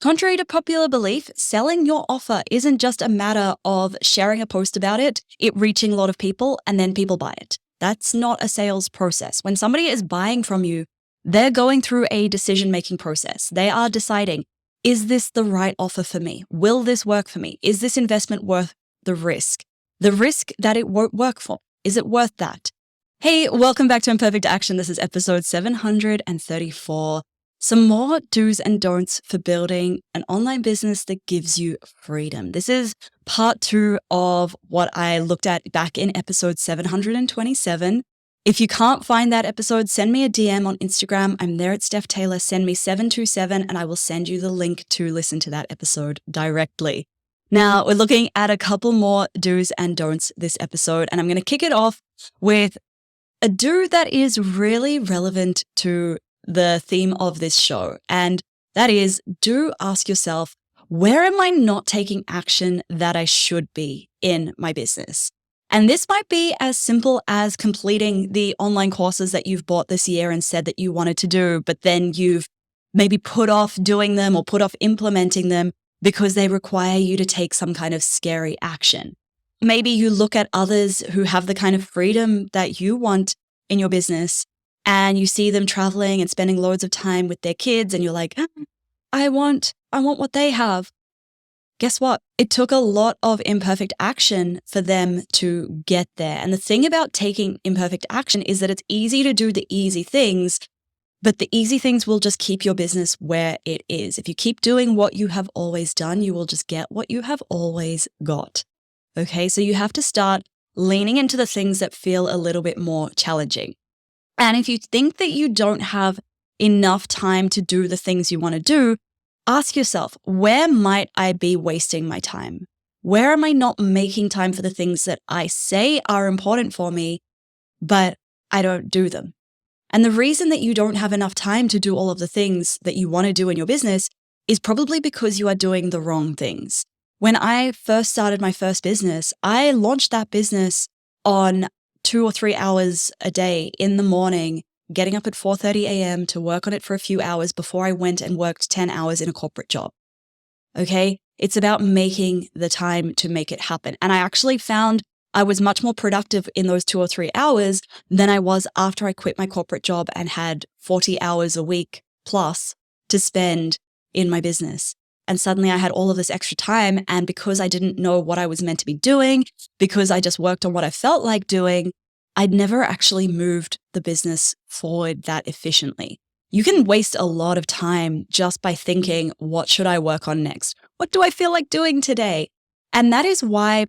Contrary to popular belief, selling your offer isn't just a matter of sharing a post about it reaching a lot of people, and then people buy it. That's not a sales process. When somebody is buying from you, they're going through a decision-making process. They are deciding, is this the right offer for me? Will this work for me? Is this investment worth the risk? The risk that it won't work for, is it worth that? Hey, welcome back to Imperfect Action. This is episode 734. Some more do's and don'ts for building an online business that gives you freedom. This is part 2 of what I looked at back in episode 727. If you can't find that episode, send me a DM on Instagram. I'm there at Steph Taylor. Send me 727 and I will send you the link to listen to that episode directly. Now, we're looking at a couple more do's and don'ts this episode, and I'm going to kick it off with a do that is really relevant to the theme of this show. And that is, do ask yourself, where am I not taking action that I should be in my business? And this might be as simple as completing the online courses that you've bought this year and said that you wanted to do, but then you've maybe put off doing them or put off implementing them because they require you to take some kind of scary action. Maybe you look at others who have the kind of freedom that you want in your business, and you see them traveling and spending loads of time with their kids, and you're like, I want what they have. Guess what? It took a lot of imperfect action for them to get there. And the thing about taking imperfect action is that it's easy to do the easy things, but the easy things will just keep your business where it is. If you keep doing what you have always done, you will just get what you have always got. Okay, so you have to start leaning into the things that feel a little bit more challenging. And if you think that you don't have enough time to do the things you want to do, ask yourself, where might I be wasting my time? Where am I not making time for the things that I say are important for me, but I don't do them? And the reason that you don't have enough time to do all of the things that you want to do in your business is probably because you are doing the wrong things. When I first started my first business, I launched that business on 2 or 3 hours a day in the morning, getting up at 4:30 a.m. to work on it for a few hours before I went and worked 10 hours in a corporate job. Okay? It's about making the time to make it happen. And I actually found I was much more productive in those 2 or 3 hours than I was after I quit my corporate job and had 40 hours a week plus to spend in my business. And suddenly I had all of this extra time. And because I didn't know what I was meant to be doing, because I just worked on what I felt like doing, I'd never actually moved the business forward that efficiently. You can waste a lot of time just by thinking, what should I work on next? What do I feel like doing today? And that is why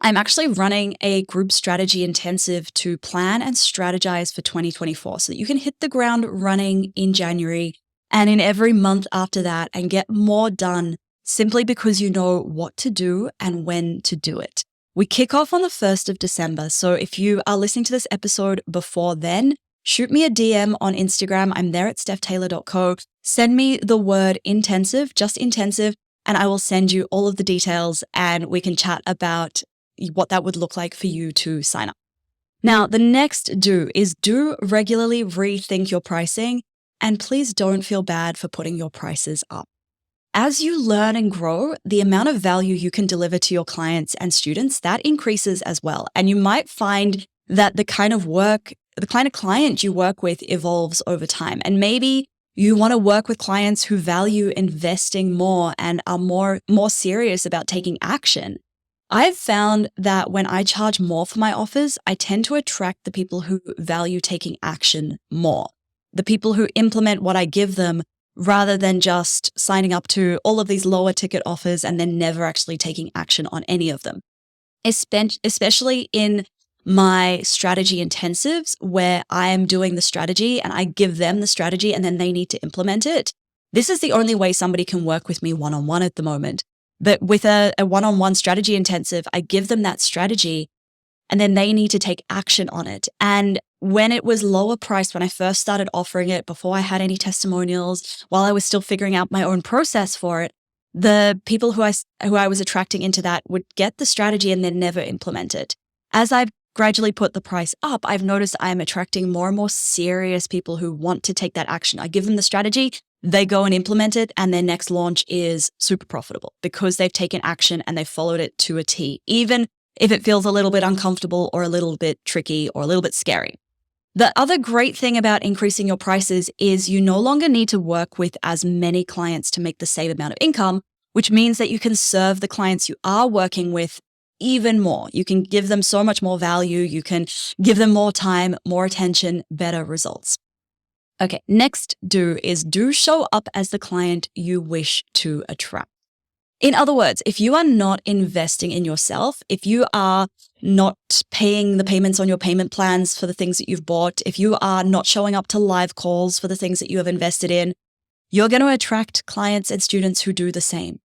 I'm actually running a group strategy intensive to plan and strategize for 2024 so that you can hit the ground running in January and in every month after that and get more done simply because you know what to do and when to do it. We kick off on the 1st of December. So if you are listening to this episode before then, shoot me a DM on Instagram. I'm there at stephtaylor.co. Send me the word intensive, just intensive, and I will send you all of the details and we can chat about what that would look like for you to sign up. Now, the next do is do regularly rethink your pricing, and please don't feel bad for putting your prices up. As you learn and grow, the amount of value you can deliver to your clients and students, that increases as well. And you might find that the kind of client you work with evolves over time. And maybe you want to work with clients who value investing more and are more serious about taking action. I've found that when I charge more for my offers, I tend to attract the people who value taking action more. The people who implement what I give them rather than just signing up to all of these lower ticket offers and then never actually taking action on any of them. Especially in my strategy intensives where I am doing the strategy and I give them the strategy and then they need to implement it. This is the only way somebody can work with me one-on-one at the moment. But with a one-on-one strategy intensive, I give them that strategy and then they need to take action on it. And when it was lower priced, when I first started offering it, before I had any testimonials, while I was still figuring out my own process for it, the people who I was attracting into that would get the strategy and then never implement it. As I've gradually put the price up, I've noticed I'm attracting more and more serious people who want to take that action. I give them the strategy they go and implement it, and their next launch is super profitable because they've taken action and they've followed it to a T, even if it feels a little bit uncomfortable or a little bit tricky or a little bit scary. The other great thing about increasing your prices is you no longer need to work with as many clients to make the same amount of income, which means that you can serve the clients you are working with even more. You can give them so much more value. You can give them more time, more attention, better results. Okay, next do show up as the client you wish to attract. In other words, if you are not investing in yourself, if you are not paying the payments on your payment plans for the things that you've bought, if you are not showing up to live calls for the things that you have invested in, you're going to attract clients and students who do the same.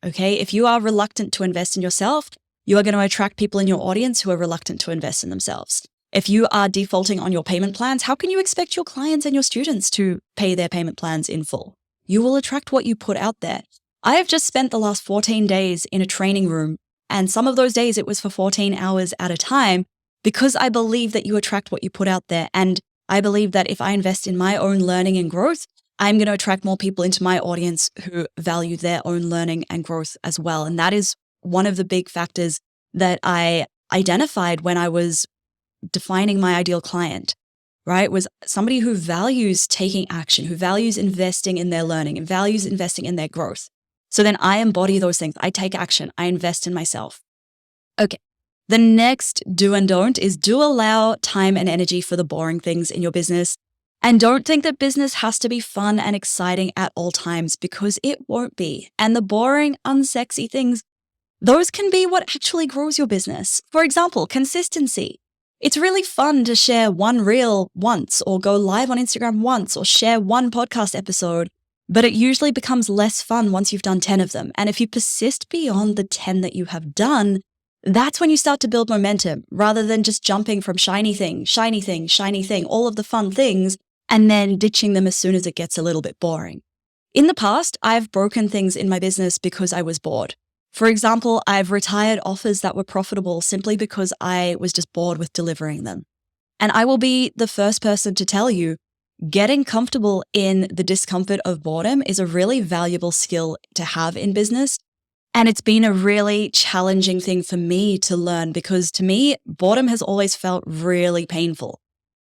Okay, if you are reluctant to invest in yourself, you are going to attract people in your audience who are reluctant to invest in themselves. If you are defaulting on your payment plans, how can you expect your clients and your students to pay their payment plans in full? You will attract what you put out there. I have just spent the last 14 days in a training room, and some of those days it was for 14 hours at a time because I believe that you attract what you put out there. And I believe that if I invest in my own learning and growth, I'm going to attract more people into my audience who value their own learning and growth as well. And that is one of the big factors that I identified when I was defining my ideal client, right? Was somebody who values taking action, who values investing in their learning and values investing in their growth. So then I embody those things. I take action. I invest in myself. Okay. The next do and don't is do allow time and energy for the boring things in your business. And don't think that business has to be fun and exciting at all times, because it won't be. And the boring, unsexy things, those can be what actually grows your business. For example, consistency. It's really fun to share one reel once or go live on Instagram once or share one podcast episode, but it usually becomes less fun once you've done 10 of them. And if you persist beyond the 10 that you have done, that's when you start to build momentum rather than just jumping from shiny thing, all of the fun things, and then ditching them as soon as it gets a little bit boring. In the past, I've broken things in my business because I was bored. For example, I've retired offers that were profitable simply because I was just bored with delivering them. And I will be the first person to tell you, getting comfortable in the discomfort of boredom is a really valuable skill to have in business. And it's been a really challenging thing for me to learn because to me, boredom has always felt really painful.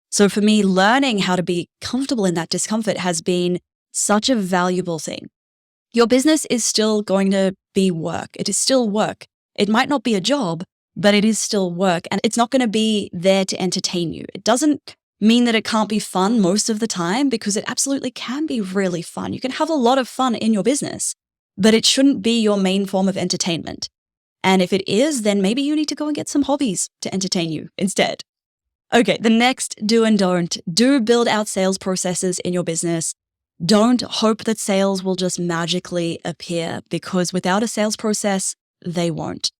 So for me, learning how to be comfortable in that discomfort has been such a valuable thing. Your business is still going to be work. It is still work. It might not be a job, but it is still work. And it's not going to be there to entertain you. It doesn't mean that it can't be fun most of the time, because it absolutely can be really fun. You can have a lot of fun in your business, but it shouldn't be your main form of entertainment. And if it is, then maybe you need to go and get some hobbies to entertain you instead. Okay, the next do and don't. Do build out sales processes in your business. Don't hope that sales will just magically appear, because without a sales process, they won't.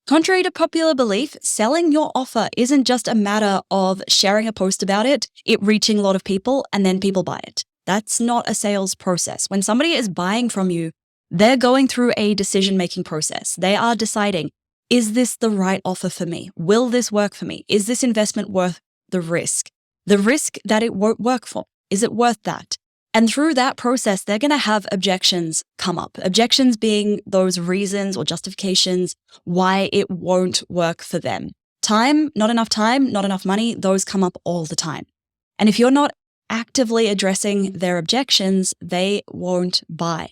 Contrary to popular belief, selling your offer isn't just a matter of sharing a post about it reaching a lot of people, and then people buy it. That's not a sales process. When somebody is buying from you, they're going through a decision-making process. They are deciding, is this the right offer for me? Will this work for me? Is this investment worth the risk? The risk that it won't work for, is it worth that? And through that process, they're going to have objections come up. Objections being those reasons or justifications why it won't work for them. Time, not enough money, those come up all the time. And if you're not actively addressing their objections, they won't buy.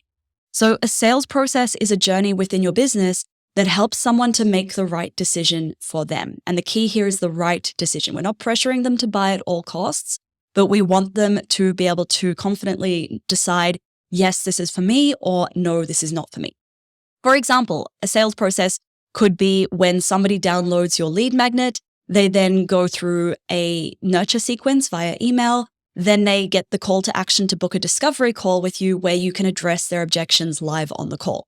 So a sales process is a journey within your business that helps someone to make the right decision for them. And the key here is the right decision. We're not pressuring them to buy at all costs, but we want them to be able to confidently decide, yes, this is for me, or no, this is not for me. For example, a sales process could be when somebody downloads your lead magnet, they then go through a nurture sequence via email, then they get the call to action to book a discovery call with you where you can address their objections live on the call.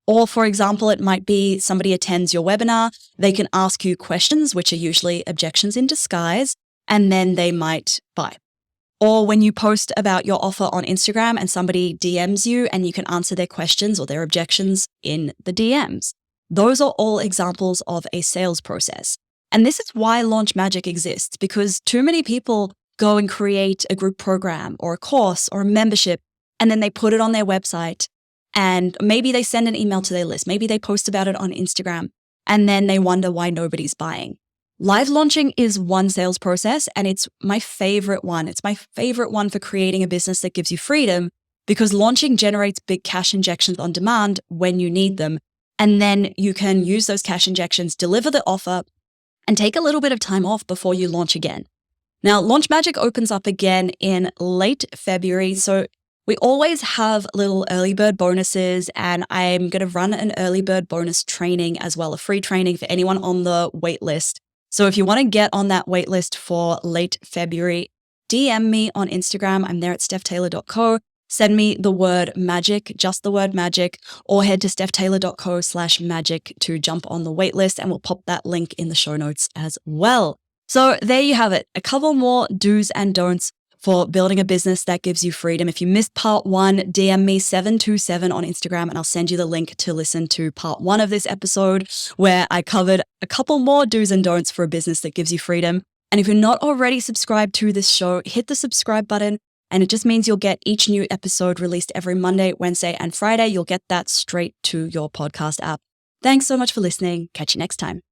Or for example, it might be somebody attends your webinar, they can ask you questions, which are usually objections in disguise, and then they might buy. Or when you post about your offer on Instagram and somebody DMs you and you can answer their questions or their objections in the DMs. Those are all examples of a sales process. And this is why Launch Magic exists, because too many people go and create a group program or a course or a membership and then they put it on their website, and maybe they send an email to their list. Maybe they post about it on Instagram, and then they wonder why nobody's buying. Live launching is one sales process, and it's my favorite one. It's my favorite one for creating a business that gives you freedom, because launching generates big cash injections on demand when you need them. And then you can use those cash injections, deliver the offer, and take a little bit of time off before you launch again. Now, Launch Magic opens up again in late February. So we always have little early bird bonuses, and I'm going to run an early bird bonus training as well, a free training for anyone on the wait list. So if you want to get on that wait list for late February, DM me on Instagram. I'm there at stephtaylor.co. Send me the word magic, just the word magic, or head to stephtaylor.co/magic to jump on the waitlist, and we'll pop that link in the show notes as well. So there you have it. A couple more do's and don'ts for building a business that gives you freedom. If you missed part 1, DM me 727 on Instagram, and I'll send you the link to listen to part 1 of this episode, where I covered a couple more do's and don'ts for a business that gives you freedom. And if you're not already subscribed to this show, hit the subscribe button. And it just means you'll get each new episode released every Monday, Wednesday, and Friday. You'll get that straight to your podcast app. Thanks so much for listening. Catch you next time.